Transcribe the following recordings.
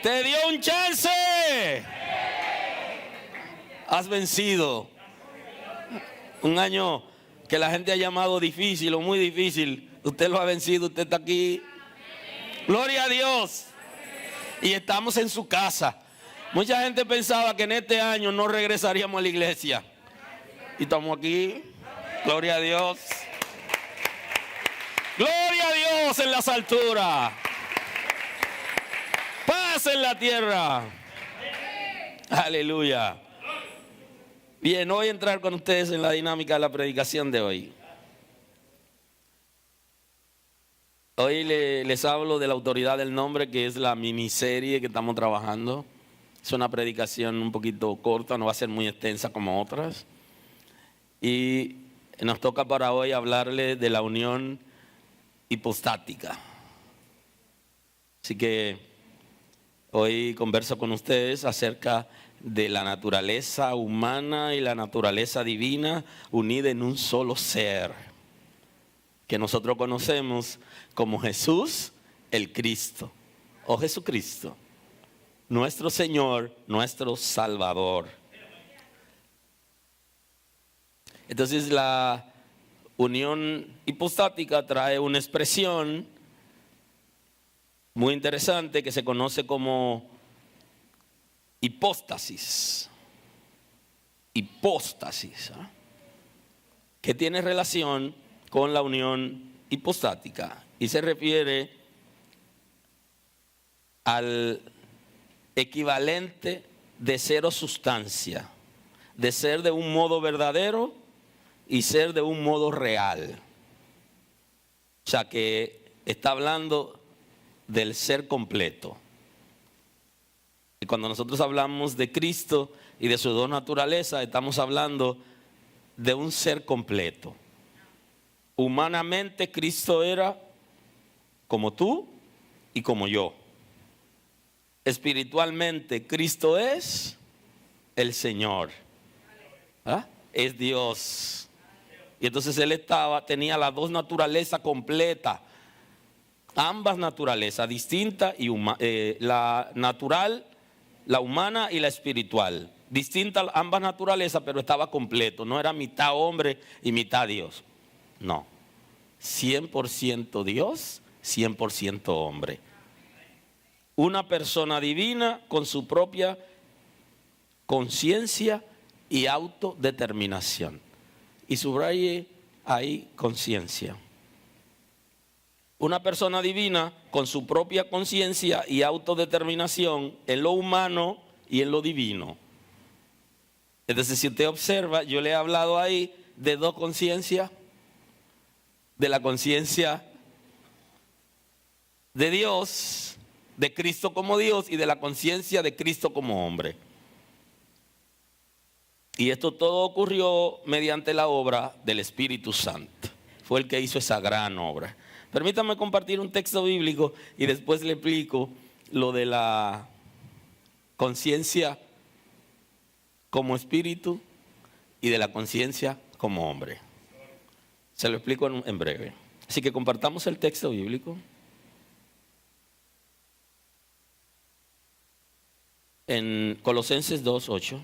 Te dio un chance. Has vencido. Un año que la gente ha llamado difícil o muy difícil. Usted lo ha vencido, usted está aquí. Gloria a Dios. Y estamos en su casa. Mucha gente pensaba que en este año no regresaríamos a la iglesia. Y estamos aquí. Gloria a Dios. Gloria a Dios en las alturas. Paz en la tierra. Aleluya. Bien, voy a entrar con ustedes en la dinámica de la predicación de hoy. Hoy les hablo de la autoridad del nombre, que es la miniserie que estamos trabajando. Es una predicación un poquito corta, no va a ser muy extensa como otras. Y nos toca para hoy hablarle de la unión hipostática. Así que hoy converso con ustedes acerca de la naturaleza humana y la naturaleza divina unida en un solo ser, que nosotros conocemos como Jesús el Cristo, o Jesucristo, nuestro Señor, nuestro Salvador. Entonces la unión hipostática trae una expresión muy interesante que se conoce como hipóstasis. Hipóstasis, ¿eh? Que tiene relación con la unión hipostática y se refiere al equivalente de ser o sustancia, de ser de un modo verdadero y ser de un modo real. O sea que está hablando del ser completo. Y cuando nosotros hablamos de Cristo y de su dos naturalezas, estamos hablando de un ser completo. Humanamente Cristo era como tú y como yo. Espiritualmente Cristo es el Señor. ¿Ah? Es Dios. Y entonces Él tenía las dos naturalezas completas. Ambas naturalezas distintas, y la natural, la humana y la espiritual. Distintas ambas naturalezas, pero estaba completo. No era mitad hombre y mitad Dios. No. 100% Dios, 100% hombre. Una persona divina con su propia conciencia y autodeterminación. Y subraye ahí conciencia. Una persona divina con su propia conciencia y autodeterminación en lo humano y en lo divino. Entonces, si usted observa, yo le he hablado ahí de dos conciencias. De la conciencia de Dios, de Cristo como Dios, y de la conciencia de Cristo como hombre. Y esto todo ocurrió mediante la obra del Espíritu Santo. Fue el que hizo esa gran obra. Permítame compartir un texto bíblico y después le explico lo de la conciencia como espíritu y de la conciencia como hombre. Se lo explico en breve. Así que compartamos el texto bíblico. En Colosenses 2:8.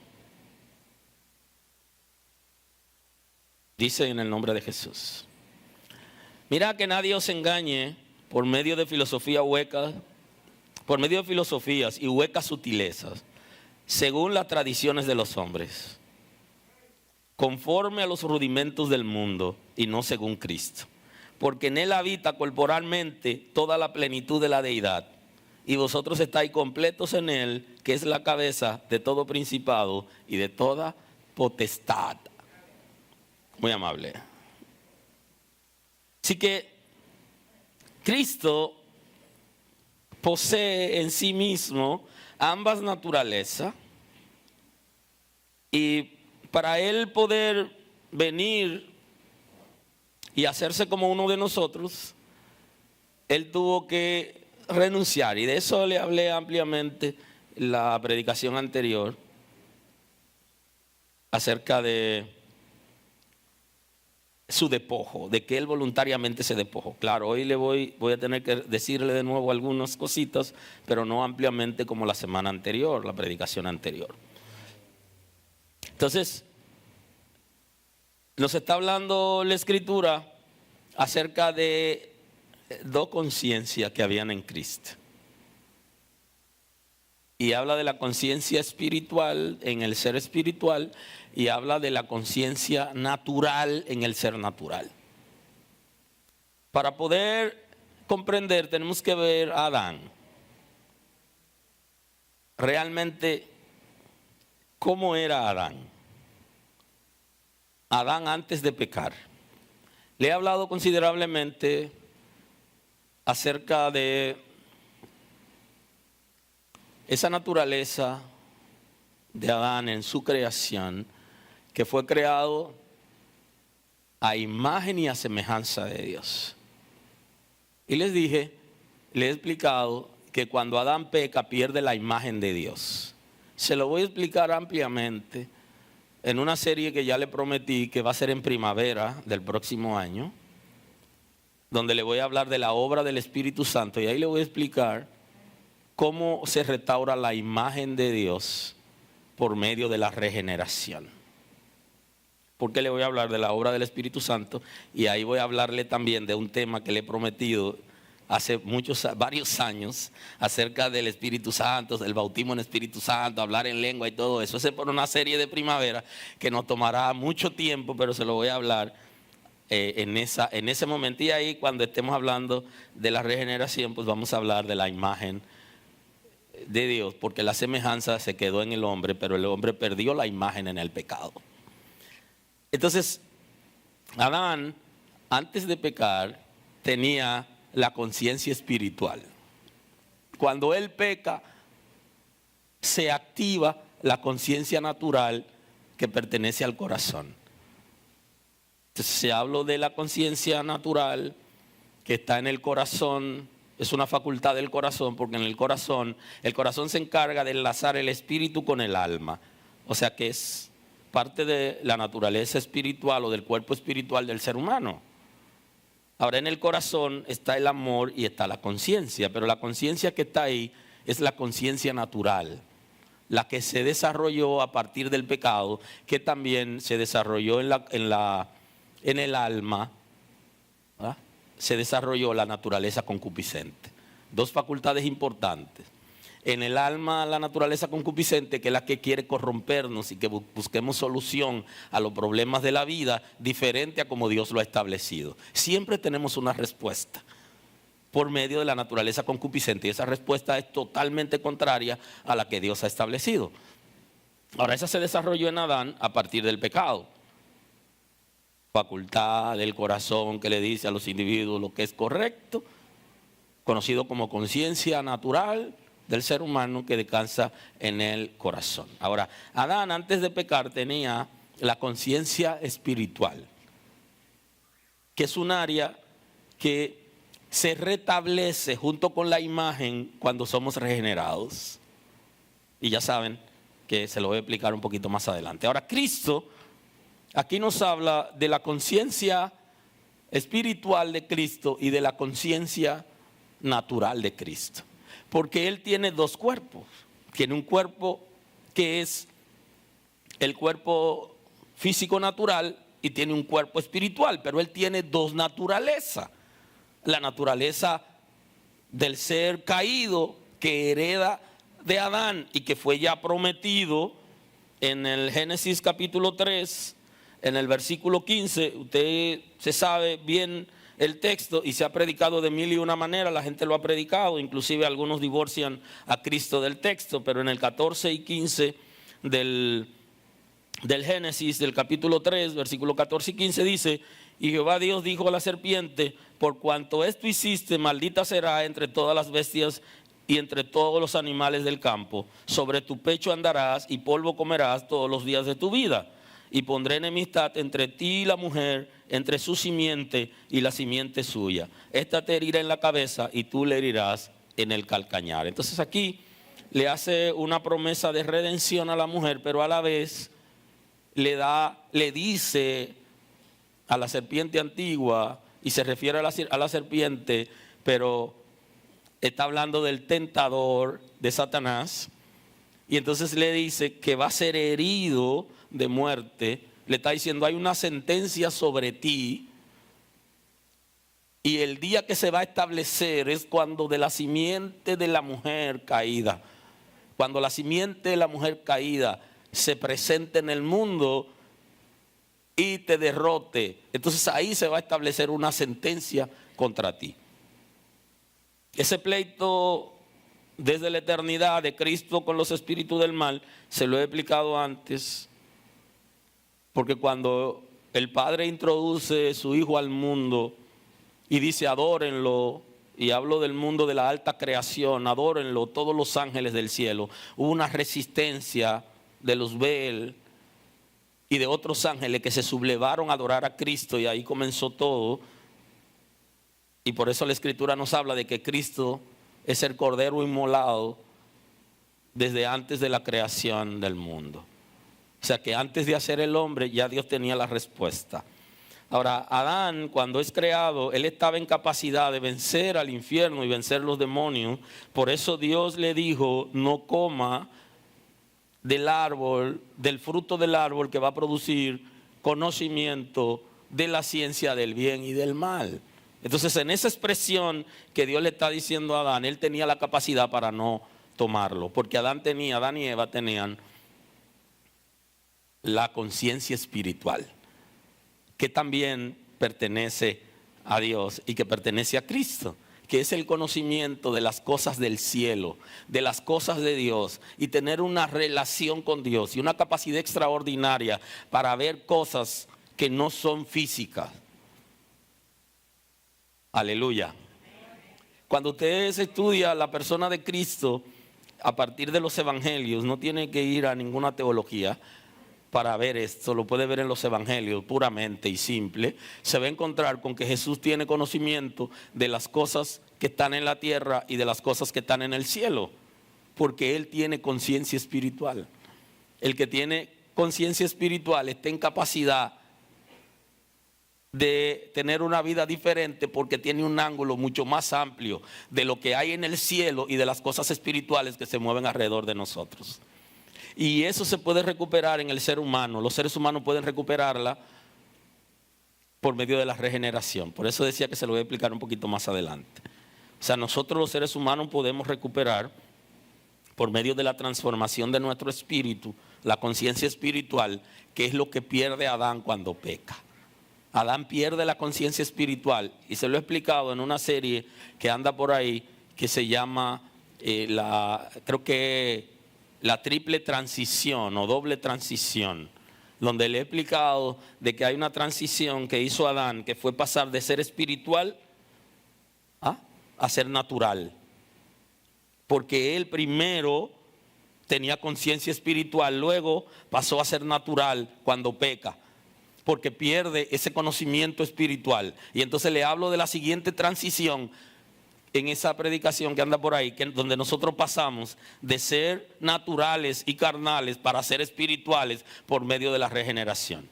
Dice en el nombre de Jesús: mira que nadie os engañe por medio de filosofía hueca, por medio de filosofías y huecas sutilezas, según las tradiciones de los hombres, conforme a los rudimentos del mundo y no según Cristo. Porque en Él habita corporalmente toda la plenitud de la deidad, y vosotros estáis completos en Él, que es la cabeza de todo principado y de toda potestad. Muy amable. Así que Cristo posee en sí mismo ambas naturalezas, y para Él poder venir y hacerse como uno de nosotros, Él tuvo que renunciar. Y de eso le hablé ampliamente en la predicación anterior, acerca de su despojo, de que él voluntariamente se despojó. Claro, hoy voy a tener que decirle de nuevo algunas cositas, pero no ampliamente como la semana anterior, la predicación anterior. Entonces, nos está hablando la Escritura acerca de dos conciencias que habían en Cristo. Y habla de la conciencia espiritual en el ser espiritual y habla de la conciencia natural en el ser natural. Para poder comprender tenemos que ver a Adán. Realmente, ¿cómo era Adán? Adán antes de pecar. Le he hablado considerablemente acerca de esa naturaleza de Adán en su creación, que fue creado a imagen y a semejanza de Dios. Y les dije, le he explicado que cuando Adán peca pierde la imagen de Dios. Se lo voy a explicar ampliamente en una serie que ya le prometí que va a ser en primavera del próximo año, donde le voy a hablar de la obra del Espíritu Santo, y ahí le voy a explicar cómo se restaura la imagen de Dios por medio de la regeneración. Porque le voy a hablar de la obra del Espíritu Santo, y ahí voy a hablarle también de un tema que le he prometido hace varios años acerca del Espíritu Santo, del bautismo en Espíritu Santo, hablar en lengua y todo eso. Eso es por una serie de primavera que nos tomará mucho tiempo, pero se lo voy a hablar en ese momento. Y ahí, cuando estemos hablando de la regeneración, pues vamos a hablar de la imagen de Dios, porque la semejanza se quedó en el hombre, pero el hombre perdió la imagen en el pecado. Entonces, Adán, antes de pecar, tenía la conciencia espiritual. Cuando él peca, se activa la conciencia natural que pertenece al corazón. Entonces, se habla de la conciencia natural que está en el corazón. Es una facultad del corazón, porque en el corazón se encarga de enlazar el espíritu con el alma. O sea que es parte de la naturaleza espiritual o del cuerpo espiritual del ser humano. Ahora, en el corazón está el amor y está la conciencia, pero la conciencia que está ahí es la conciencia natural, la que se desarrolló a partir del pecado, que también se desarrolló en el alma, ¿verdad? Se desarrolló la naturaleza concupiscente. Dos facultades importantes. En el alma, la naturaleza concupiscente, que es la que quiere corrompernos y que busquemos solución a los problemas de la vida diferente a como Dios lo ha establecido. Siempre tenemos una respuesta por medio de la naturaleza concupiscente, y esa respuesta es totalmente contraria a la que Dios ha establecido. Ahora, esa se desarrolló en Adán a partir del pecado. Facultad del corazón que le dice a los individuos lo que es correcto, conocido como conciencia natural del ser humano que descansa en el corazón. Ahora, Adán antes de pecar tenía la conciencia espiritual, que es un área que se restablece junto con la imagen cuando somos regenerados. Y ya saben que se lo voy a explicar un poquito más adelante. Ahora, Cristo aquí nos habla de la conciencia espiritual de Cristo y de la conciencia natural de Cristo. Porque Él tiene dos cuerpos. Tiene un cuerpo que es el cuerpo físico natural y tiene un cuerpo espiritual, pero Él tiene dos naturalezas. La naturaleza del ser caído que hereda de Adán y que fue ya prometido en el Génesis capítulo 3, en el versículo 15, usted se sabe bien el texto y se ha predicado de mil y una manera, la gente lo ha predicado, inclusive algunos divorcian a Cristo del texto, pero en el 14 y 15 del Génesis, del capítulo 3, versículo 14 y 15 dice: y Jehová Dios dijo a la serpiente, por cuanto esto hiciste, maldita será entre todas las bestias y entre todos los animales del campo, sobre tu pecho andarás y polvo comerás todos los días de tu vida. Y pondré enemistad entre ti y la mujer, entre su simiente y la simiente suya. Esta te herirá en la cabeza y tú le herirás en el calcañar. Entonces aquí le hace una promesa de redención a la mujer, pero a la vez le dice a la serpiente antigua y se refiere a la serpiente, pero está hablando del tentador de Satanás. Y entonces le dice que va a ser herido de muerte. Le está diciendo, hay una sentencia sobre ti. Y el día que se va a establecer es cuando de la simiente de la mujer caída, cuando la simiente de la mujer caída se presente en el mundo y te derrote. Entonces ahí se va a establecer una sentencia contra ti. Ese pleito desde la eternidad de Cristo con los espíritus del mal, se lo he explicado antes, porque cuando el Padre introduce a su Hijo al mundo y dice adórenlo, y hablo del mundo de la alta creación, adórenlo todos los ángeles del cielo, hubo una resistencia de los Bel y de otros ángeles que se sublevaron a adorar a Cristo, y ahí comenzó todo. Y por eso la Escritura nos habla de que Cristo es el Cordero inmolado desde antes de la creación del mundo. O sea que antes de hacer el hombre ya Dios tenía la respuesta. Ahora, Adán, cuando es creado, él estaba en capacidad de vencer al infierno y vencer los demonios. Por eso Dios le dijo, no coma del árbol, del fruto del árbol que va a producir conocimiento de la ciencia del bien y del mal. Entonces, en esa expresión que Dios le está diciendo a Adán, él tenía la capacidad para no tomarlo. Porque Adán y Eva tenían la conciencia espiritual, que también pertenece a Dios y que pertenece a Cristo, que es el conocimiento de las cosas del cielo, de las cosas de Dios, y tener una relación con Dios y una capacidad extraordinaria para ver cosas que no son físicas. Aleluya. Cuando usted estudia la persona de Cristo a partir de los evangelios, no tiene que ir a ninguna teología para ver esto, lo puede ver en los evangelios puramente y simple. Se va a encontrar con que Jesús tiene conocimiento de las cosas que están en la tierra y de las cosas que están en el cielo, porque Él tiene conciencia espiritual. El que tiene conciencia espiritual está en capacidad de tener una vida diferente porque tiene un ángulo mucho más amplio de lo que hay en el cielo y de las cosas espirituales que se mueven alrededor de nosotros. Y eso se puede recuperar en el ser humano. Los seres humanos pueden recuperarla por medio de la regeneración. Por eso decía que se lo voy a explicar un poquito más adelante. O sea, nosotros los seres humanos podemos recuperar por medio de la transformación de nuestro espíritu, la conciencia espiritual, que es lo que pierde Adán cuando peca. Adán pierde la conciencia espiritual, y se lo he explicado en una serie que anda por ahí que se llama creo que la triple transición o doble transición, donde le he explicado de que hay una transición que hizo Adán, que fue pasar de ser espiritual a ser natural, porque él primero tenía conciencia espiritual, luego pasó a ser natural cuando peca, porque pierde ese conocimiento espiritual. Y entonces le hablo de la siguiente transición en esa predicación que anda por ahí, donde nosotros pasamos de ser naturales y carnales para ser espirituales por medio de la regeneración.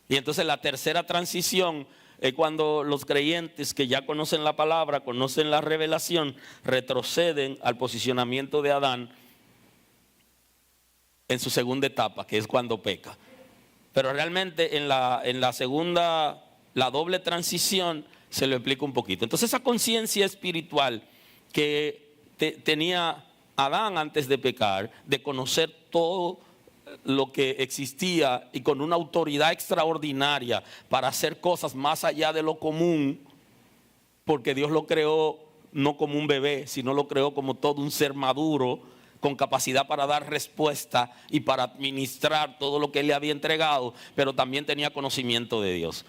Y entonces la tercera transición es cuando los creyentes que ya conocen la palabra, conocen la revelación, retroceden al posicionamiento de Adán en su segunda etapa, que es cuando peca. Pero realmente en la segunda, la doble transición, se lo explico un poquito. Entonces esa conciencia espiritual que tenía Adán antes de pecar, de conocer todo lo que existía y con una autoridad extraordinaria para hacer cosas más allá de lo común, porque Dios lo creó no como un bebé, sino lo creó como todo un ser maduro, con capacidad para dar respuesta y para administrar todo lo que Él le había entregado, pero también tenía conocimiento de Dios.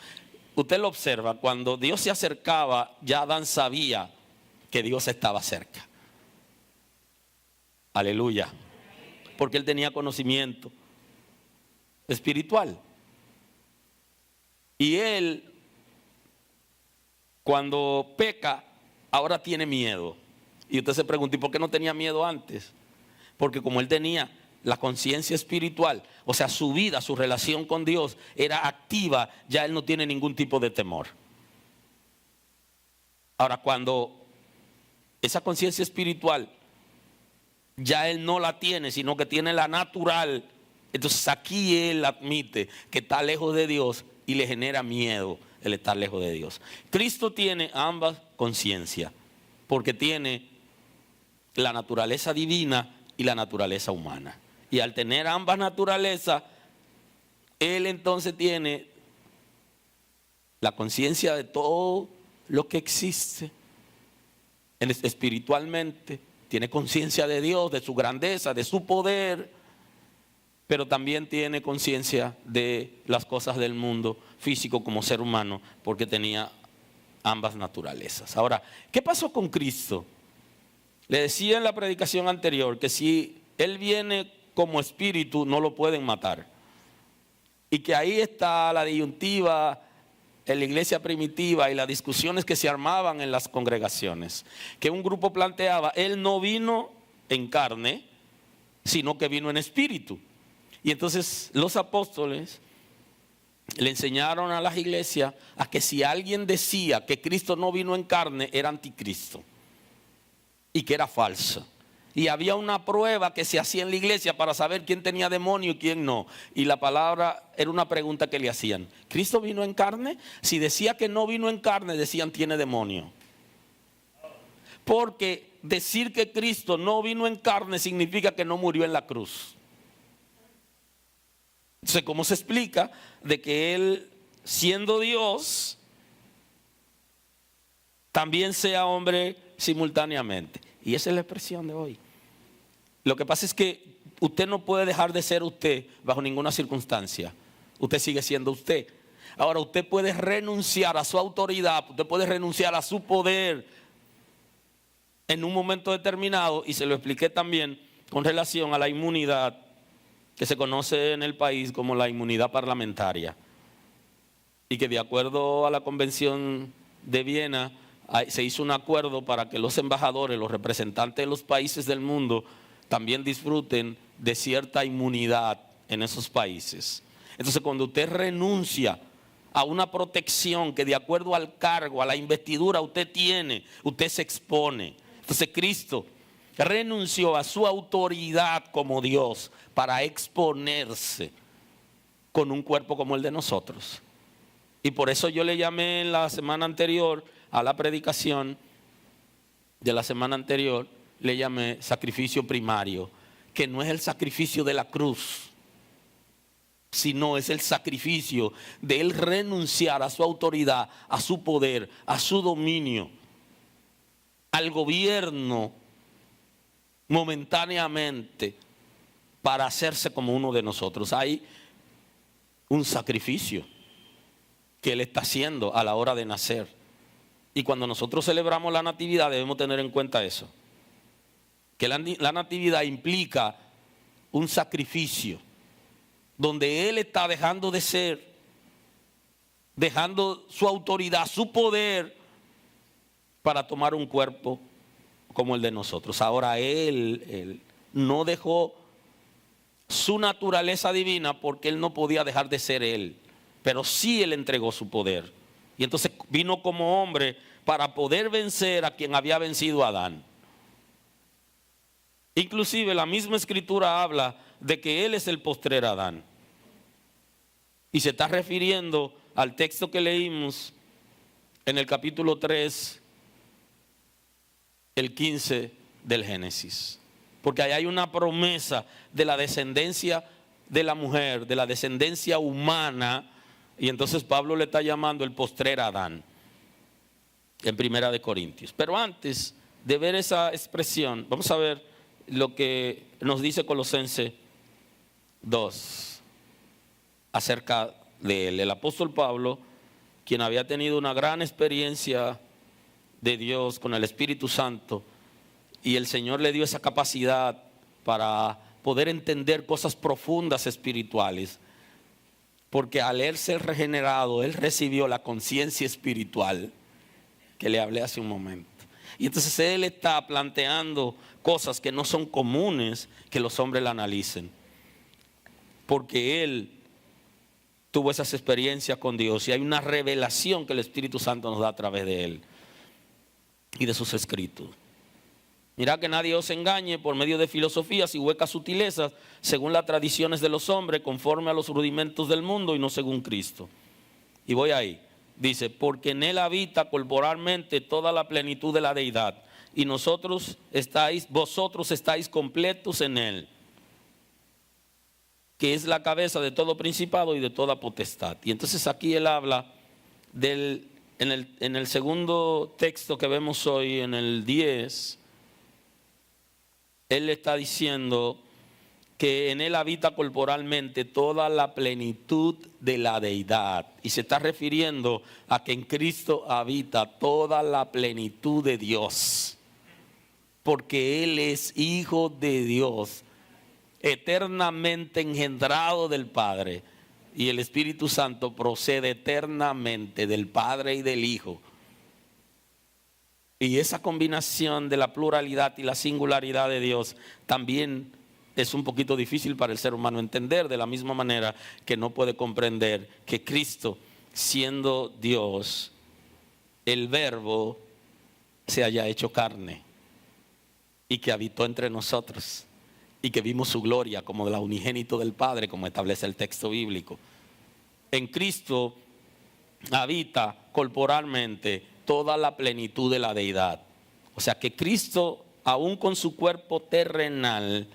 Usted lo observa, cuando Dios se acercaba, ya Adán sabía que Dios estaba cerca. Aleluya. Porque él tenía conocimiento espiritual. Y él, cuando peca, ahora tiene miedo. Y usted se pregunta, ¿y por qué no tenía miedo antes? Porque como él tenía la conciencia espiritual, o sea, su vida, su relación con Dios era activa, ya él no tiene ningún tipo de temor. Ahora, cuando esa conciencia espiritual ya él no la tiene, sino que tiene la natural, entonces aquí él admite que está lejos de Dios y le genera miedo el estar lejos de Dios. Cristo tiene ambas conciencias, porque tiene la naturaleza divina y la naturaleza humana. Y al tener ambas naturalezas, él entonces tiene la conciencia de todo lo que existe espiritualmente, tiene conciencia de Dios, de su grandeza, de su poder, pero también tiene conciencia de las cosas del mundo físico como ser humano, porque tenía ambas naturalezas. Ahora, ¿qué pasó con Cristo? Le decía en la predicación anterior que si Él viene como espíritu no lo pueden matar. Y que ahí está la disyuntiva en la iglesia primitiva y las discusiones que se armaban en las congregaciones. Que un grupo planteaba, Él no vino en carne, sino que vino en espíritu. Y entonces los apóstoles le enseñaron a las iglesias a que si alguien decía que Cristo no vino en carne, era anticristo y que era falso. Y había una prueba que se hacía en la iglesia para saber quién tenía demonio y quién no. Y la palabra era una pregunta que le hacían. ¿Cristo vino en carne? Si decía que no vino en carne, decían tiene demonio. Porque decir que Cristo no vino en carne significa que no murió en la cruz. Entonces, ¿cómo se explica de que Él, siendo Dios, también sea hombre simultáneamente? Y esa es la expresión de hoy. Lo que pasa es que usted no puede dejar de ser usted bajo ninguna circunstancia. Usted sigue siendo usted. Ahora, usted puede renunciar a su autoridad, usted puede renunciar a su poder en un momento determinado, y se lo expliqué también con relación a la inmunidad que se conoce en el país como la inmunidad parlamentaria, y que de acuerdo a la Convención de Viena se hizo un acuerdo para que los embajadores, los representantes de los países del mundo también disfruten de cierta inmunidad en esos países. Entonces, cuando usted renuncia a una protección que de acuerdo al cargo, a la investidura usted tiene, usted se expone. Entonces Cristo renunció a su autoridad como Dios para exponerse con un cuerpo como el de nosotros. Y por eso yo le llamé en la semana anterior a la predicación de la semana anterior, le llamé sacrificio primario, que no es el sacrificio de la cruz, sino es el sacrificio de Él renunciar a su autoridad, a su poder, a su dominio, al gobierno momentáneamente, para hacerse como uno de nosotros. Hay un sacrificio que Él está haciendo a la hora de nacer. Y cuando nosotros celebramos la natividad debemos tener en cuenta eso. Que la natividad implica un sacrificio donde Él está dejando de ser, dejando su autoridad, su poder, para tomar un cuerpo como el de nosotros. Ahora Él no dejó su naturaleza divina porque Él no podía dejar de ser Él, pero sí Él entregó su poder. Y entonces vino como hombre para poder vencer a quien había vencido a Adán. Inclusive la misma escritura habla de que Él es el postrer Adán. Y se está refiriendo al texto que leímos en el capítulo 3, el 15 del Génesis. Porque ahí hay una promesa de la descendencia de la mujer, de la descendencia humana. Y entonces Pablo le está llamando el postrer Adán en Primera de Corintios. Pero antes de ver esa expresión, vamos a ver lo que nos dice Colosenses 2 acerca de él. El apóstol Pablo, quien había tenido una gran experiencia de Dios con el Espíritu Santo, y el Señor le dio esa capacidad para poder entender cosas profundas espirituales, porque al él ser regenerado, él recibió la conciencia espiritual que le hablé hace un momento. Y entonces él está planteando cosas que no son comunes que los hombres la analicen. Porque él tuvo esas experiencias con Dios y hay una revelación que el Espíritu Santo nos da a través de él y de sus escritos. Mirad que nadie os engañe por medio de filosofías y huecas sutilezas, según las tradiciones de los hombres, conforme a los rudimentos del mundo y no según Cristo. Y voy ahí. Dice, porque en él habita corporalmente toda la plenitud de la deidad, y vosotros estáis completos en él, que es la cabeza de todo principado y de toda potestad. Y entonces aquí él habla en el segundo texto que vemos hoy, en el 10, él está diciendo que en él habita corporalmente toda la plenitud de la deidad. Y se está refiriendo a que en Cristo habita toda la plenitud de Dios. Porque él es hijo de Dios, eternamente engendrado del Padre. Y el Espíritu Santo procede eternamente del Padre y del Hijo. Y esa combinación de la pluralidad y la singularidad de Dios también es un poquito difícil para el ser humano entender, de la misma manera que no puede comprender que Cristo, siendo Dios, el Verbo se haya hecho carne y que habitó entre nosotros y que vimos su gloria como de la unigénito del Padre, como establece el texto bíblico. En Cristo habita corporalmente toda la plenitud de la deidad. O sea que Cristo, aún con su cuerpo terrenal,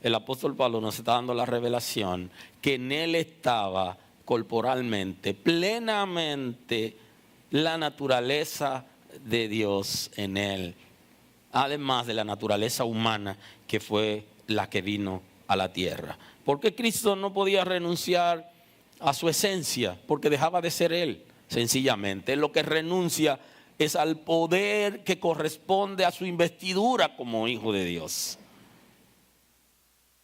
el apóstol Pablo nos está dando la revelación que en él estaba corporalmente, plenamente, la naturaleza de Dios en él, además de la naturaleza humana que fue la que vino a la tierra. Porque Cristo no podía renunciar a su esencia, porque dejaba de ser él, sencillamente. Él lo que renuncia es al poder que corresponde a su investidura como hijo de Dios,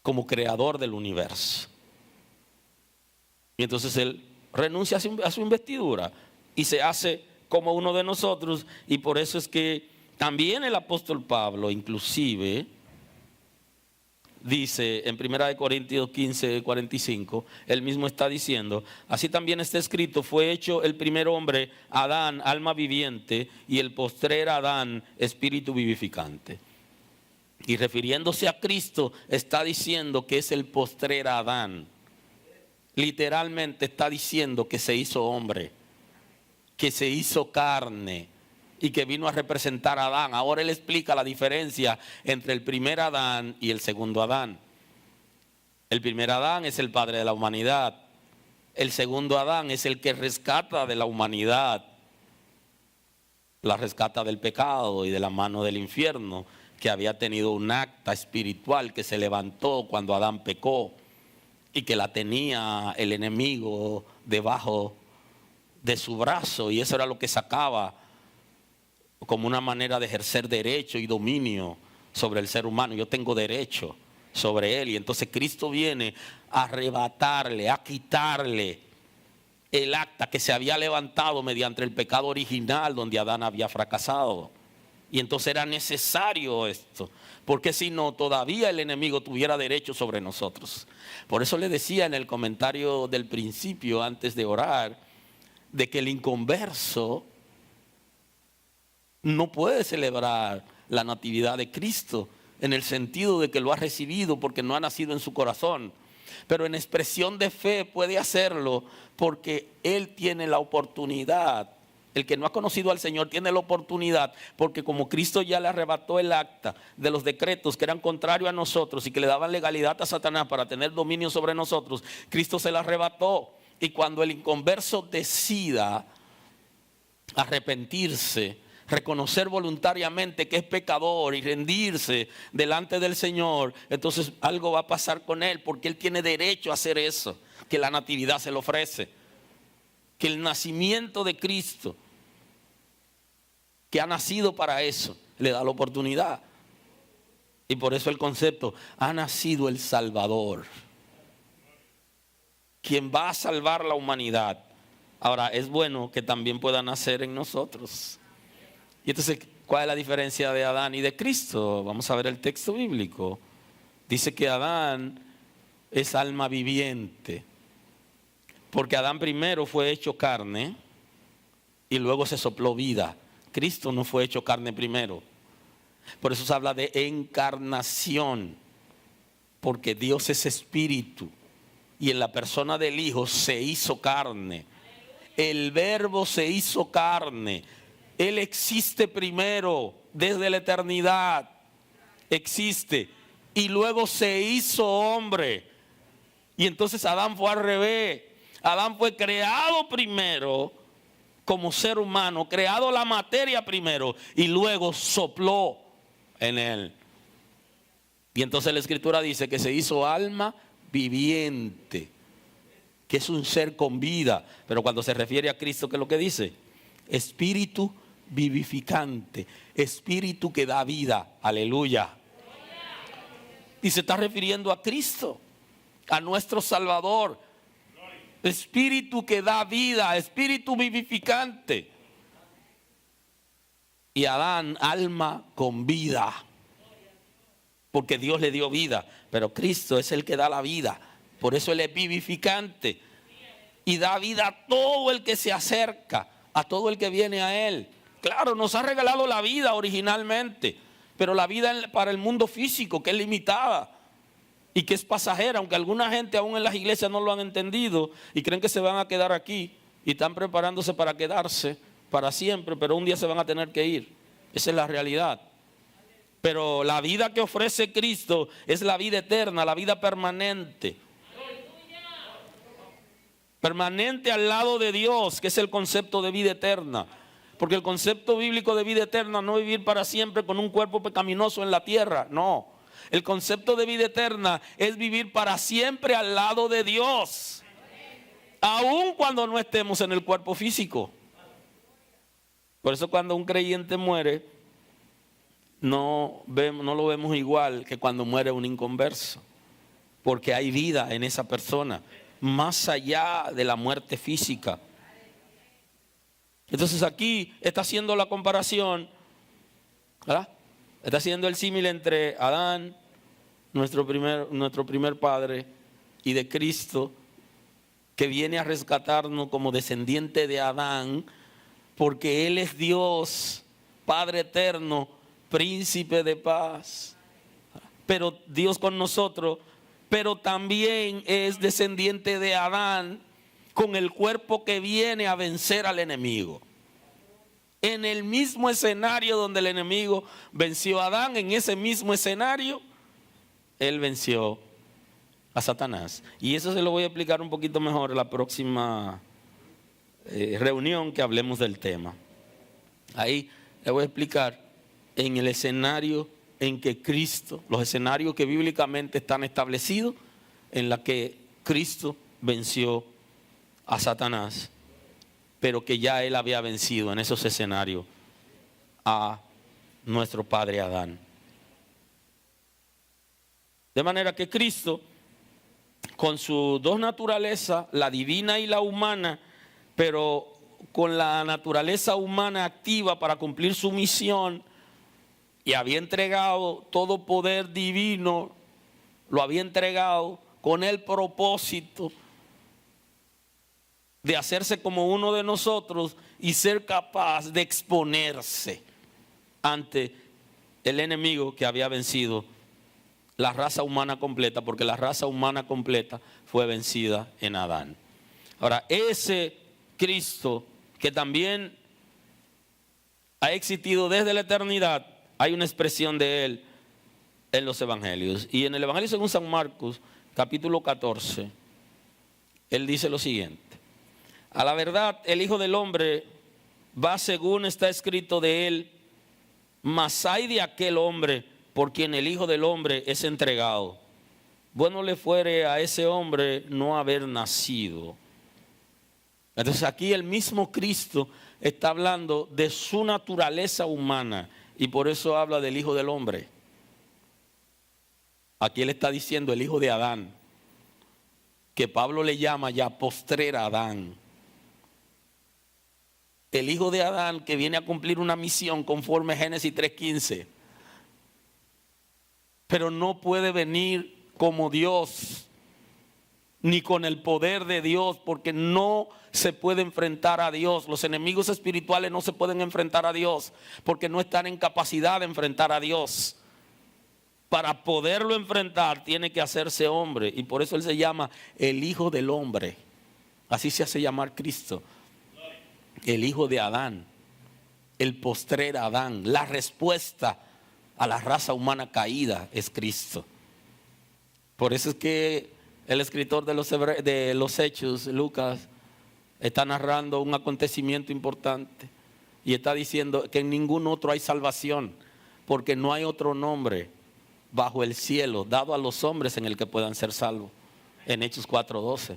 como creador del universo. Y entonces él renuncia a su investidura y se hace como uno de nosotros. Y por eso es que también el apóstol Pablo inclusive dice en 1 Corintios 15, 45, él mismo está diciendo, así también está escrito, fue hecho el primer hombre, Adán, alma viviente, y el postrer Adán, espíritu vivificante. Y refiriéndose a Cristo, está diciendo que es el postrer Adán. Literalmente está diciendo que se hizo hombre, que se hizo carne y que vino a representar a Adán. Ahora él explica la diferencia entre el primer Adán y el segundo Adán. El primer Adán es el padre de la humanidad. El segundo Adán es el que rescata de la humanidad, la rescata del pecado y de la mano del infierno, que había tenido un acta espiritual que se levantó cuando Adán pecó y que la tenía el enemigo debajo de su brazo, y eso era lo que sacaba como una manera de ejercer derecho y dominio sobre el ser humano. Yo tengo derecho sobre él, y entonces Cristo viene a arrebatarle, a quitarle el acta que se había levantado mediante el pecado original donde Adán había fracasado. Y entonces era necesario esto, porque si no, todavía el enemigo tuviera derecho sobre nosotros. Por eso le decía en el comentario del principio, antes de orar, de que el inconverso no puede celebrar la natividad de Cristo, en el sentido de que lo ha recibido porque no ha nacido en su corazón. Pero en expresión de fe puede hacerlo porque él tiene la oportunidad. El que no ha conocido al Señor tiene la oportunidad, porque como Cristo ya le arrebató el acta de los decretos que eran contrarios a nosotros y que le daban legalidad a Satanás para tener dominio sobre nosotros, Cristo se la arrebató. Y cuando el inconverso decida arrepentirse, reconocer voluntariamente que es pecador y rendirse delante del Señor, entonces algo va a pasar con él, porque él tiene derecho a hacer eso, que la natividad se lo ofrece, que el nacimiento de Cristo, que ha nacido para eso, le da la oportunidad. Y por eso el concepto, ha nacido el Salvador, quien va a salvar la humanidad. Ahora, es bueno que también pueda nacer en nosotros. Y entonces, ¿Cuál es la diferencia de Adán y de Cristo? Vamos a ver el texto bíblico. Dice que Adán es alma viviente, porque Adán primero fue hecho carne y luego se sopló vida. Cristo no fue hecho carne primero. Por eso se habla de encarnación, porque Dios es espíritu y en la persona del Hijo se hizo carne. El Verbo se hizo carne. Él existe primero, desde la eternidad. Existe. Y luego se hizo hombre. Y entonces Adán fue al revés. Adán fue creado primero como ser humano, creado la materia primero y luego sopló en él. Y entonces la Escritura dice que se hizo alma viviente, que es un ser con vida. Pero cuando se refiere a Cristo, ¿qué es lo que dice? Espíritu vivificante, espíritu que da vida. Aleluya. Y se está refiriendo a Cristo, a nuestro Salvador. Espíritu que da vida, espíritu vivificante. Y Adán, alma con vida, porque Dios le dio vida, pero Cristo es el que da la vida. Por eso Él es vivificante y da vida a todo el que se acerca, a todo el que viene a Él. Claro, nos ha regalado la vida originalmente, pero la vida para el mundo físico, que es limitada y que es pasajera, aunque alguna gente aún en las iglesias no lo han entendido y creen que se van a quedar aquí y están preparándose para quedarse para siempre, pero un día se van a tener que ir. Esa es la realidad. Pero la vida que ofrece Cristo es la vida eterna, la vida permanente. Permanente al lado de Dios, que es el concepto de vida eterna. Porque el concepto bíblico de vida eterna no es vivir para siempre con un cuerpo pecaminoso en la tierra, no. El concepto de vida eterna es vivir para siempre al lado de Dios, aun cuando no estemos en el cuerpo físico. Por eso cuando un creyente muere, no lo vemos igual que cuando muere un inconverso, porque hay vida en esa persona, más allá de la muerte física. Entonces aquí está haciendo la comparación, ¿verdad? Está haciendo el símil entre Adán, nuestro primer padre, y de Cristo, que viene a rescatarnos como descendiente de Adán, porque Él es Dios, Padre eterno, príncipe de paz. Pero Dios con nosotros, pero también es descendiente de Adán, con el cuerpo que viene a vencer al enemigo. En el mismo escenario donde el enemigo venció a Adán, en ese mismo escenario, Él venció a Satanás. Y eso se lo voy a explicar un poquito mejor en la próxima reunión que hablemos del tema. Ahí le voy a explicar en el escenario en que Cristo, los escenarios que bíblicamente están establecidos, en la que Cristo venció a Satanás, pero que ya Él había vencido en esos escenarios a nuestro padre Adán. De manera que Cristo, con sus dos naturalezas, la divina y la humana, pero con la naturaleza humana activa para cumplir su misión, y había entregado todo poder divino, lo había entregado con el propósito de hacerse como uno de nosotros y ser capaz de exponerse ante el enemigo que había vencido la raza humana completa, porque la raza humana completa fue vencida en Adán. Ahora, ese Cristo que también ha existido desde la eternidad, hay una expresión de Él en los evangelios. Y en el Evangelio según San Marcos, capítulo 14, Él dice lo siguiente: a la verdad, el Hijo del Hombre va según está escrito de Él, mas hay de aquel hombre por quien el Hijo del Hombre es entregado. Bueno le fuere a ese hombre no haber nacido. Entonces aquí el mismo Cristo está hablando de su naturaleza humana y por eso habla del Hijo del Hombre. Aquí Él está diciendo el Hijo de Adán, que Pablo le llama ya postrer Adán. el hijo de Adán que viene a cumplir una misión conforme a Génesis 3:15. Pero no puede venir como Dios, ni con el poder de Dios, porque no se puede enfrentar a Dios. Los enemigos espirituales no se pueden enfrentar a Dios, porque no están en capacidad de enfrentar a Dios. Para poderlo enfrentar tiene que hacerse hombre, y por eso Él se llama el Hijo del Hombre. Así se hace llamar Cristo, el Hijo de Adán, el postrer Adán. La respuesta a la raza humana caída es Cristo. Por eso es que el escritor de los Hechos, Lucas, está narrando un acontecimiento importante y está diciendo que en ningún otro hay salvación, porque no hay otro nombre bajo el cielo dado a los hombres en el que puedan ser salvos. En Hechos 4:12.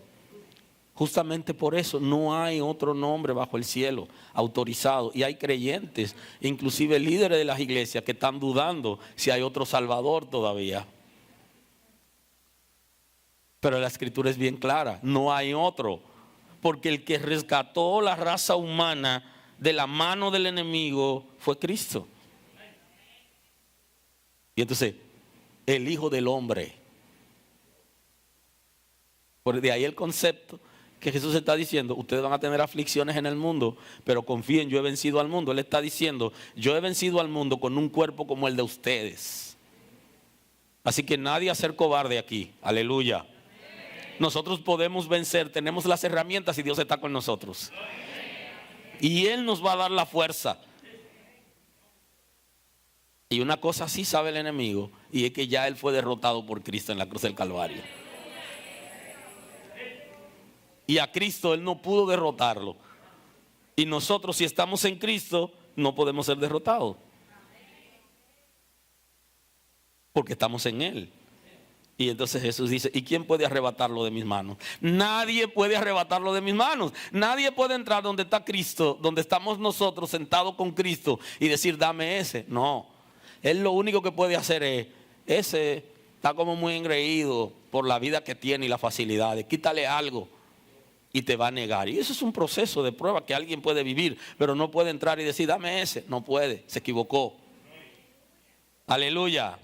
Justamente por eso no hay otro nombre bajo el cielo autorizado. Y hay creyentes, inclusive líderes de las iglesias, que están dudando si hay otro Salvador todavía. Pero la escritura es bien clara, no hay otro. Porque el que rescató la raza humana de la mano del enemigo fue Cristo. Y entonces, el Hijo del Hombre. Por de ahí el concepto que Jesús está diciendo: ustedes van a tener aflicciones en el mundo, pero confíen, yo he vencido al mundo. Él está diciendo: yo he vencido al mundo con un cuerpo como el de ustedes. Así que nadie a ser cobarde aquí. Aleluya. Nosotros podemos vencer, tenemos las herramientas y Dios está con nosotros. Y Él nos va a dar la fuerza. Y una cosa sí sabe el enemigo, y es que ya Él fue derrotado por Cristo en la cruz del Calvario. Y a Cristo Él no pudo derrotarlo. Y nosotros, si estamos en Cristo, no podemos ser derrotados, porque estamos en Él. Y entonces Jesús dice: ¿y quién puede arrebatarlo de mis manos? Nadie puede arrebatarlo de mis manos. Nadie puede entrar donde está Cristo, donde estamos nosotros sentados con Cristo, y decir: dame ese. No, Él lo único que puede hacer es: ese está como muy engreído por la vida que tiene y las facilidades, quítale algo. Y te va a negar. Y eso es un proceso de prueba que alguien puede vivir, pero no puede entrar y decir: dame ese. No puede, se equivocó. Aleluya.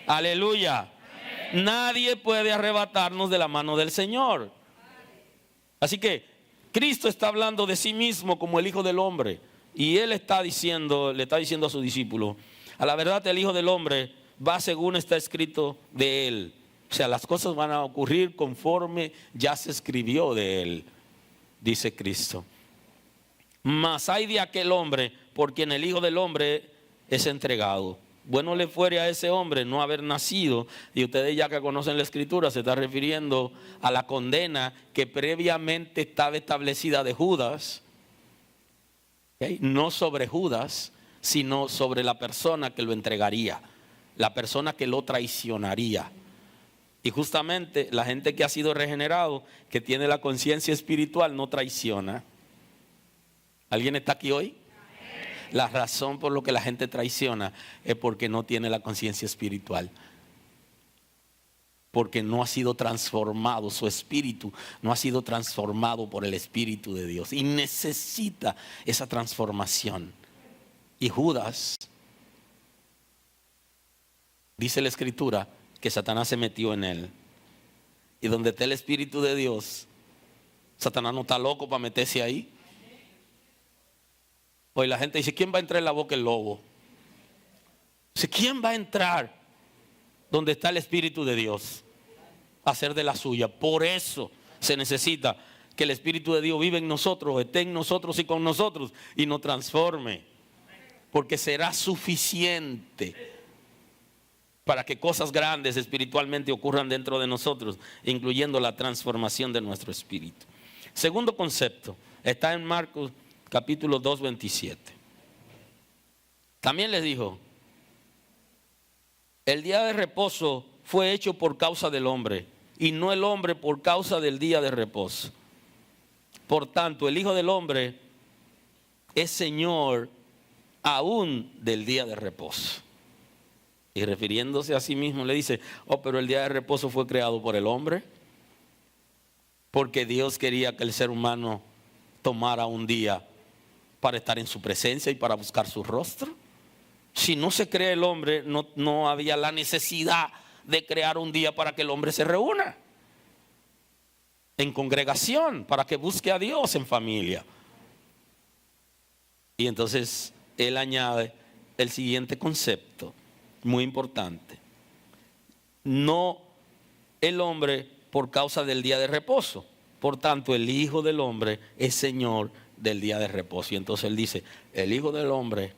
Aleluya. Nadie puede arrebatarnos de la mano del Señor. Así que Cristo está hablando de sí mismo como el Hijo del Hombre. Y Él le está diciendo a sus discípulos: a la verdad, el Hijo del Hombre va según está escrito de Él. O sea, las cosas van a ocurrir conforme ya se escribió de Él, dice Cristo. Mas hay de aquel hombre por quien el Hijo del Hombre es entregado. Bueno le fuere a ese hombre no haber nacido. Y ustedes, ya que conocen la escritura, se está refiriendo a la condena que previamente estaba establecida de Judas. ¿Okay? No sobre Judas, sino sobre la persona que lo entregaría, la persona que lo traicionaría. Y justamente la gente que ha sido regenerado, que tiene la conciencia espiritual, no traiciona. ¿Alguien está aquí hoy? La razón por la que la gente traiciona es porque no tiene la conciencia espiritual. Porque no ha sido transformado, su espíritu no ha sido transformado por el Espíritu de Dios. Y necesita esa transformación. Y Judas, dice la Escritura, que Satanás se metió en él. Y donde está el Espíritu de Dios, Satanás no está loco para meterse ahí. Hoy la gente dice: ¿quién va a entrar en la boca del lobo? Dice: ¿quién va a entrar donde está el Espíritu de Dios? A hacer de la suya. Por eso se necesita que el Espíritu de Dios vive en nosotros, esté en nosotros y con nosotros, y nos transforme. Porque será suficiente para que cosas grandes espiritualmente ocurran dentro de nosotros, incluyendo la transformación de nuestro espíritu. Segundo concepto, está en Marcos capítulo 2, 27. También les dijo: el día de reposo fue hecho por causa del hombre, y no el hombre por causa del día de reposo. Por tanto, el Hijo del Hombre es Señor aún del día de reposo. Y refiriéndose a sí mismo le dice: oh, pero el día de reposo fue creado por el hombre, porque Dios quería que el ser humano tomara un día para estar en su presencia y para buscar su rostro. Si no se crea el hombre, no había la necesidad de crear un día para que el hombre se reúna en congregación, para que busque a Dios en familia. Y entonces él añade el siguiente concepto, muy importante. No el hombre por causa del día de reposo. Por tanto, el Hijo del Hombre es Señor del día de reposo. Y entonces él dice, el Hijo del Hombre,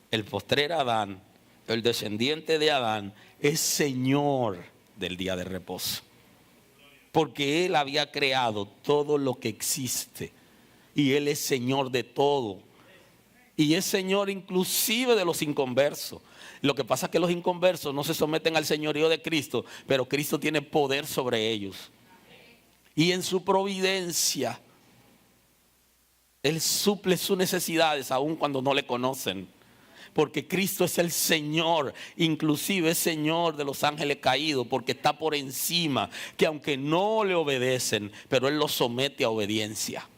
el postrer Adán, el descendiente de Adán, es Señor del día de reposo. Porque Él había creado todo lo que existe. Y Él es Señor de todo. Y es Señor inclusive de los inconversos. Lo que pasa es que los inconversos no se someten al señorío de Cristo, pero Cristo tiene poder sobre ellos. Y en su providencia, Él suple sus necesidades aun cuando no le conocen. Porque Cristo es el Señor, inclusive es Señor de los ángeles caídos, porque está por encima, que aunque no le obedecen, pero Él los somete a obediencia.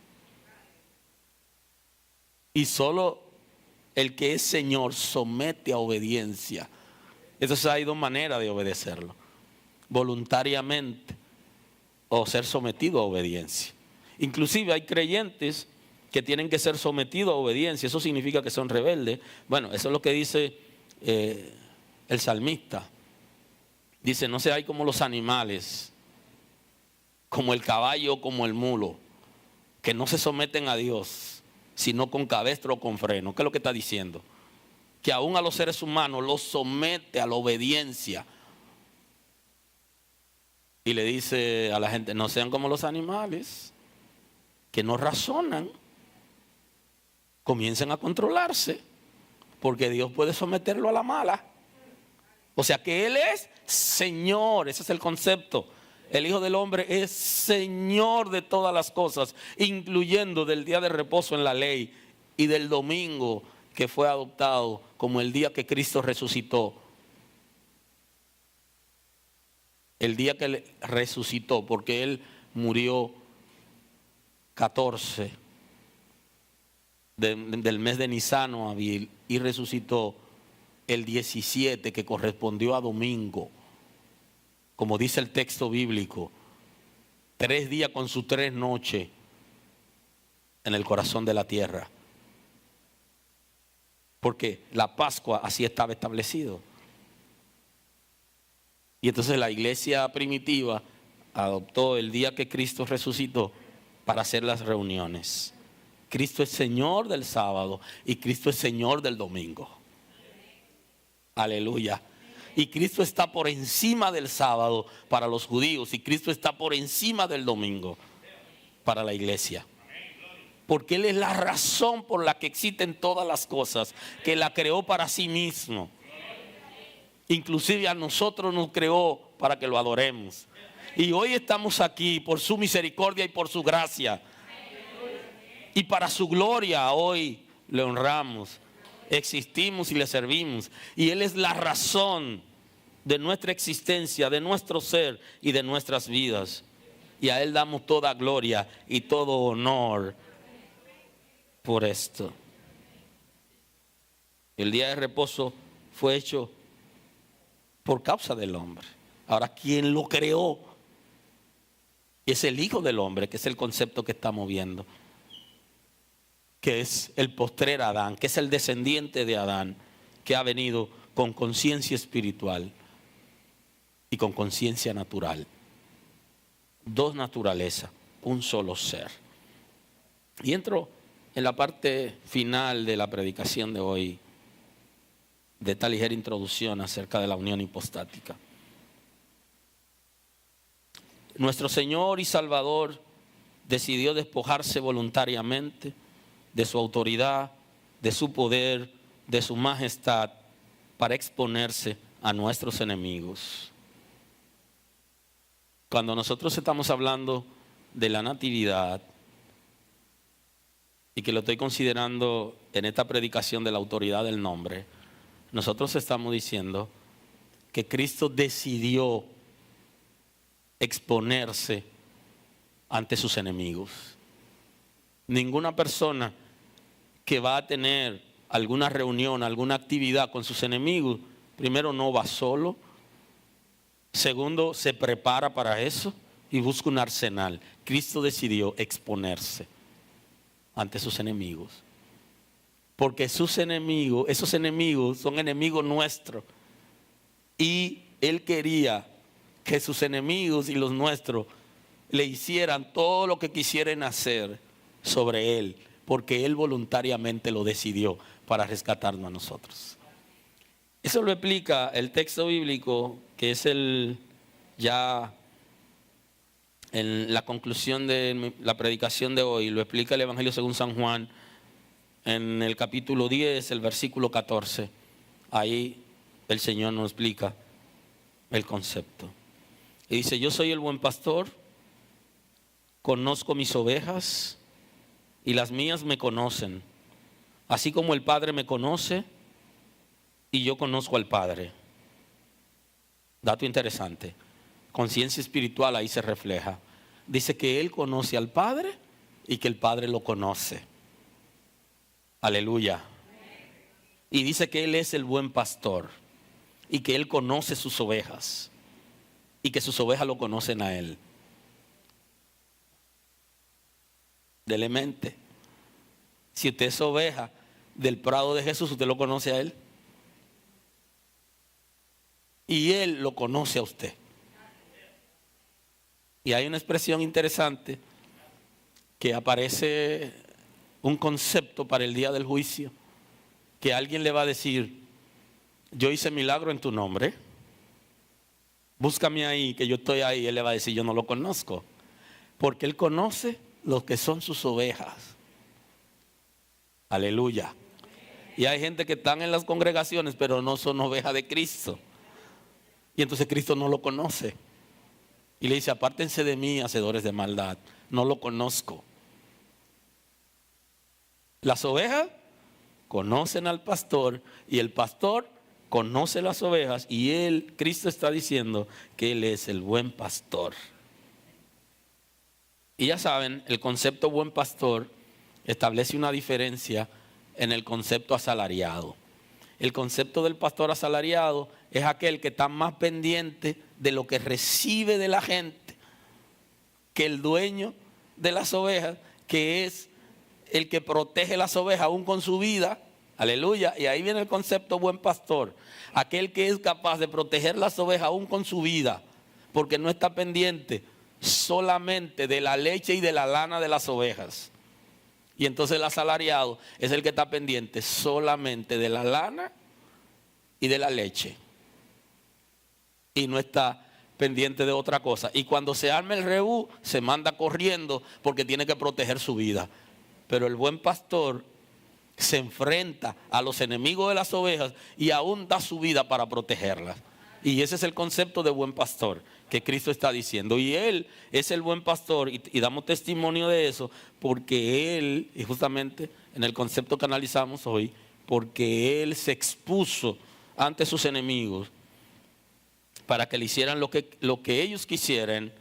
Y solo el que es Señor somete a obediencia. Entonces hay dos maneras de obedecerlo: voluntariamente o ser sometido a obediencia. Inclusive hay creyentes que tienen que ser sometidos a obediencia. Eso significa que son rebeldes. Bueno, eso es lo que dice el salmista. Dice, no seáis como los animales, como el caballo, como el mulo, que no se someten a Dios, sino con cabestro o con freno. ¿Qué es lo que está diciendo? Que aún a los seres humanos los somete a la obediencia. Y le dice a la gente, no sean como los animales, que no razonan. Comiencen a controlarse, porque Dios puede someterlo a la mala. O sea que Él es Señor, ese es el concepto. El Hijo del Hombre es Señor de todas las cosas, incluyendo del día de reposo en la ley y del domingo que fue adoptado como el día que Cristo resucitó. El día que Él resucitó, porque Él murió 14 del mes de Nisan o Abil y resucitó el 17, que correspondió a domingo, como dice el texto bíblico, 3 días con sus 3 noches en el corazón de la tierra, porque la Pascua así estaba establecido. Y entonces la iglesia primitiva adoptó el día que Cristo resucitó para hacer las reuniones. Cristo es Señor del sábado y Cristo es Señor del domingo. Aleluya. Y Cristo está por encima del sábado para los judíos y Cristo está por encima del domingo para la iglesia. Porque Él es la razón por la que existen todas las cosas, que la creó para sí mismo. Inclusive a nosotros nos creó para que lo adoremos. Y hoy estamos aquí por su misericordia y por su gracia. Y para su gloria hoy le honramos, existimos y le servimos. Y Él es la razón de nuestra existencia, de nuestro ser y de nuestras vidas. Y a Él damos toda gloria y todo honor por esto. El día de reposo fue hecho por causa del hombre. Ahora, ¿quién lo creó? Es el Hijo del Hombre, que es el concepto que estamos viendo, que es el postrer Adán, que es el descendiente de Adán, que ha venido con conciencia espiritual y con conciencia natural. 2 naturalezas, un solo ser. Y entro en la parte final de la predicación de hoy, de esta ligera introducción acerca de la unión hipostática. Nuestro Señor y Salvador decidió despojarse voluntariamente de su autoridad, de su poder, de su majestad, para exponerse a nuestros enemigos. Cuando nosotros estamos hablando de la natividad, y que lo estoy considerando en esta predicación de la autoridad del nombre, nosotros estamos diciendo que Cristo decidió exponerse ante sus enemigos. Ninguna persona que va a tener alguna reunión, alguna actividad con sus enemigos, primero no va solo, segundo se prepara para eso y busca un arsenal. Cristo decidió exponerse ante sus enemigos, porque esos enemigos son enemigos nuestros, y Él quería que sus enemigos y los nuestros le hicieran todo lo que quisieran hacer sobre Él, porque Él voluntariamente lo decidió para rescatarnos a nosotros. Eso lo explica el texto bíblico, que es ya en la conclusión de la predicación de hoy. Lo explica el Evangelio según San Juan en el capítulo 10, el versículo 14. Ahí el Señor nos explica el concepto. Y dice: yo soy el buen pastor, conozco mis ovejas y las mías me conocen, así como el Padre me conoce y yo conozco al Padre. Dato interesante, conciencia espiritual ahí se refleja. Dice que Él conoce al Padre y que el Padre lo conoce. Aleluya. Y dice que Él es el buen pastor y que Él conoce sus ovejas y que sus ovejas lo conocen a Él. Dele mente. Si usted es oveja del prado de Jesús, usted lo conoce a Él. Y Él lo conoce a usted. Y hay una expresión interesante que aparece, un concepto para el día del juicio, que alguien le va a decir: yo hice milagro en tu nombre, búscame ahí, que yo estoy ahí. Él le va a decir: yo no lo conozco, porque Él conoce los que son sus ovejas. Aleluya. Y hay gente que están en las congregaciones, pero no son ovejas de Cristo. Y entonces Cristo no lo conoce. Y le dice: apártense de mí, hacedores de maldad. No lo conozco. Las ovejas conocen al pastor y el pastor conoce las ovejas. Y Cristo está diciendo que Él es el buen pastor. Y ya saben, el concepto buen pastor establece una diferencia en el concepto asalariado. El concepto del pastor asalariado es aquel que está más pendiente de lo que recibe de la gente que el dueño de las ovejas, que es el que protege las ovejas aún con su vida. Aleluya. Y ahí viene el concepto buen pastor. Aquel que es capaz de proteger las ovejas aún con su vida, porque no está pendiente solamente de la leche y de la lana de las ovejas. Y entonces el asalariado es el que está pendiente solamente de la lana y de la leche, y no está pendiente de otra cosa. Y cuando se arma el rebú, se manda corriendo porque tiene que proteger su vida. Pero el buen pastor se enfrenta a los enemigos de las ovejas y aún da su vida para protegerlas. Y ese es el concepto de buen pastor que Cristo está diciendo. Y Él es el buen pastor, y damos testimonio de eso, porque Él, y justamente en el concepto que analizamos hoy, porque Él se expuso ante sus enemigos para que le hicieran lo que ellos quisieran.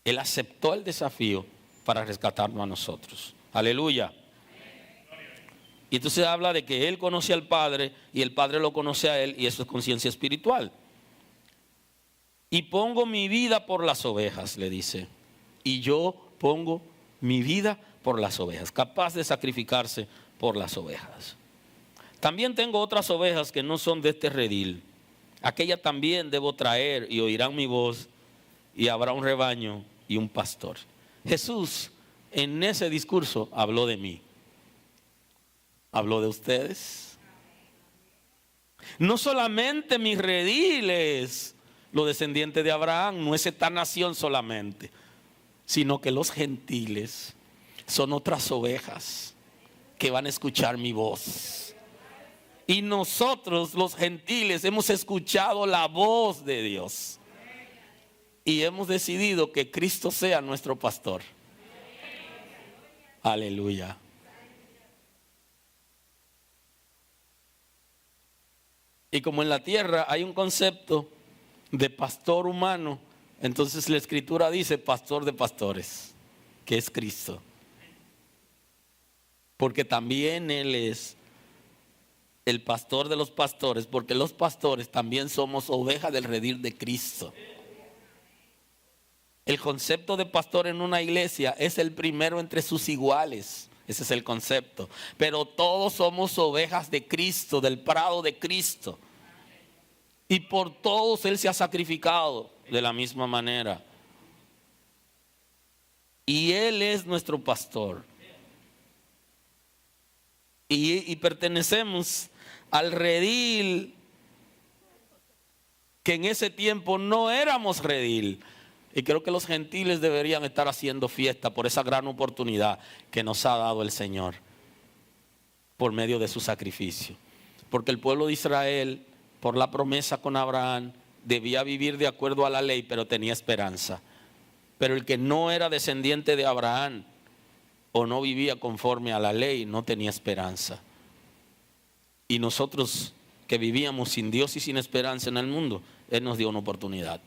Él aceptó el desafío para rescatarnos a nosotros. Aleluya. Y entonces habla de que Él conoce al Padre y el Padre lo conoce a Él, y eso es conciencia espiritual. Y pongo mi vida por las ovejas, le dice. Y yo pongo mi vida por las ovejas, capaz de sacrificarse por las ovejas. También tengo otras ovejas que no son de este redil. Aquellas también debo traer, y oirán mi voz, y habrá un rebaño y un pastor. Jesús en ese discurso habló de mí. Habló de ustedes. No solamente mis rediles, los descendientes de Abraham, no es esta nación solamente, sino que los gentiles son otras ovejas que van a escuchar mi voz. Y nosotros, los gentiles, hemos escuchado la voz de Dios y hemos decidido que Cristo sea nuestro pastor. Aleluya. Y como en la tierra hay un concepto de pastor humano, entonces la Escritura dice pastor de pastores, que es Cristo. porque también Él es el pastor de los pastores, porque los pastores también somos ovejas del redil de Cristo. El concepto de pastor en una iglesia es el primero entre sus iguales. Ese es el concepto. Pero todos somos ovejas de Cristo, del prado de Cristo. Y por todos Él se ha sacrificado de la misma manera. Y Él es nuestro pastor. Y pertenecemos al redil que en ese tiempo no éramos redil. Y creo que los gentiles deberían estar haciendo fiesta por esa gran oportunidad que nos ha dado el Señor por medio de su sacrificio. Porque el pueblo de Israel, por la promesa con Abraham, debía vivir de acuerdo a la ley, pero tenía esperanza. Pero el que no era descendiente de Abraham o no vivía conforme a la ley, no tenía esperanza. Y nosotros que vivíamos sin Dios y sin esperanza en el mundo, Él nos dio una oportunidad.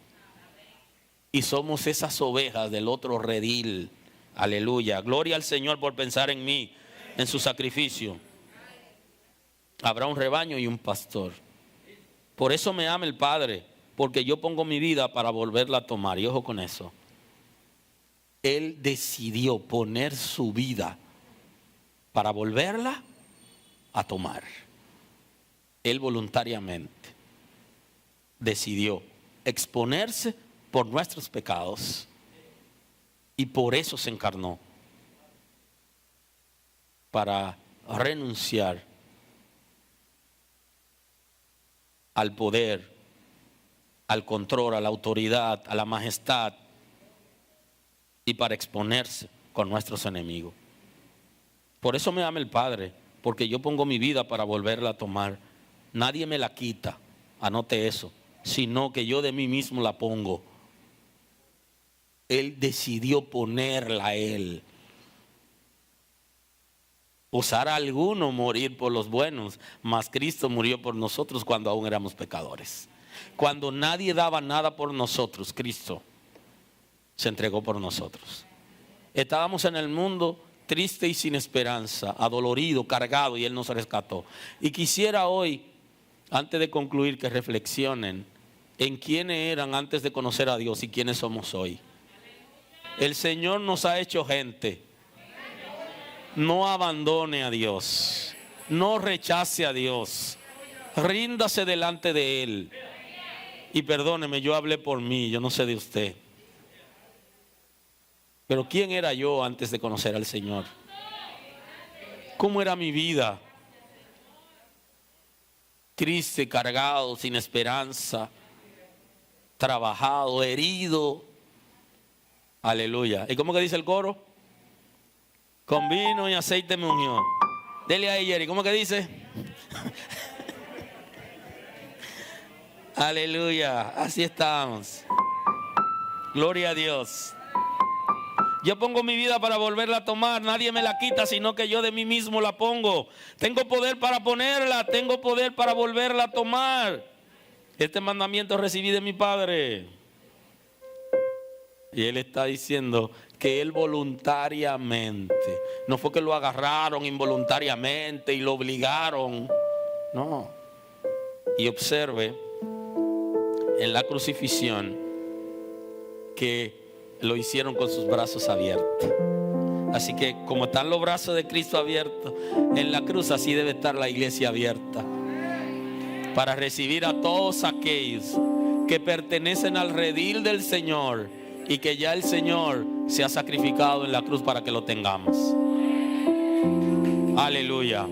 Y somos esas ovejas del otro redil. Aleluya. Gloria al Señor por pensar en mí, en su sacrificio. Habrá un rebaño y un pastor. Por eso me ama el Padre, porque yo pongo mi vida para volverla a tomar. Y ojo con eso. Él decidió poner su vida para volverla a tomar. Él voluntariamente decidió exponerse por nuestros pecados y por eso se encarnó, para renunciar al poder, al control, a la autoridad, a la majestad, y para exponerse con nuestros enemigos. Por eso me ama el Padre, porque yo pongo mi vida para volverla a tomar. Nadie me la quita, anote eso, sino que yo de mí mismo la pongo. Él decidió ponerla a Él. Osará alguno morir por los buenos, mas Cristo murió por nosotros cuando aún éramos pecadores. Cuando nadie daba nada por nosotros, Cristo se entregó por nosotros. Estábamos en el mundo triste y sin esperanza, adolorido, cargado, y Él nos rescató. Y quisiera hoy, antes de concluir, que reflexionen en quiénes eran antes de conocer a Dios y quiénes somos hoy. El Señor nos ha hecho gente. No abandone a Dios. No rechace a Dios. Ríndase delante de Él. Y perdóneme, yo hablé por mí, yo no sé de usted. Pero ¿quién era yo antes de conocer al Señor? ¿Cómo era mi vida? Triste, cargado, sin esperanza, trabajado, herido. Aleluya. ¿Y cómo que dice el coro? Con vino y aceite me unió. Dele ahí, Jerry. ¿Cómo que dice? Aleluya. Así estamos. Gloria a Dios. Yo pongo mi vida para volverla a tomar. Nadie me la quita, sino que yo de mí mismo la pongo. Tengo poder para ponerla. Tengo poder para volverla a tomar. Este mandamiento recibí de mi Padre. Y Él está diciendo que Él voluntariamente, no fue que lo agarraron involuntariamente y lo obligaron, no. Y observe en la crucifixión que lo hicieron con sus brazos abiertos. Así que como están los brazos de Cristo abiertos en la cruz, así debe estar la iglesia abierta para recibir a todos aquellos que pertenecen al redil del Señor y que ya el Señor se ha sacrificado en la cruz para que lo tengamos. Aleluya.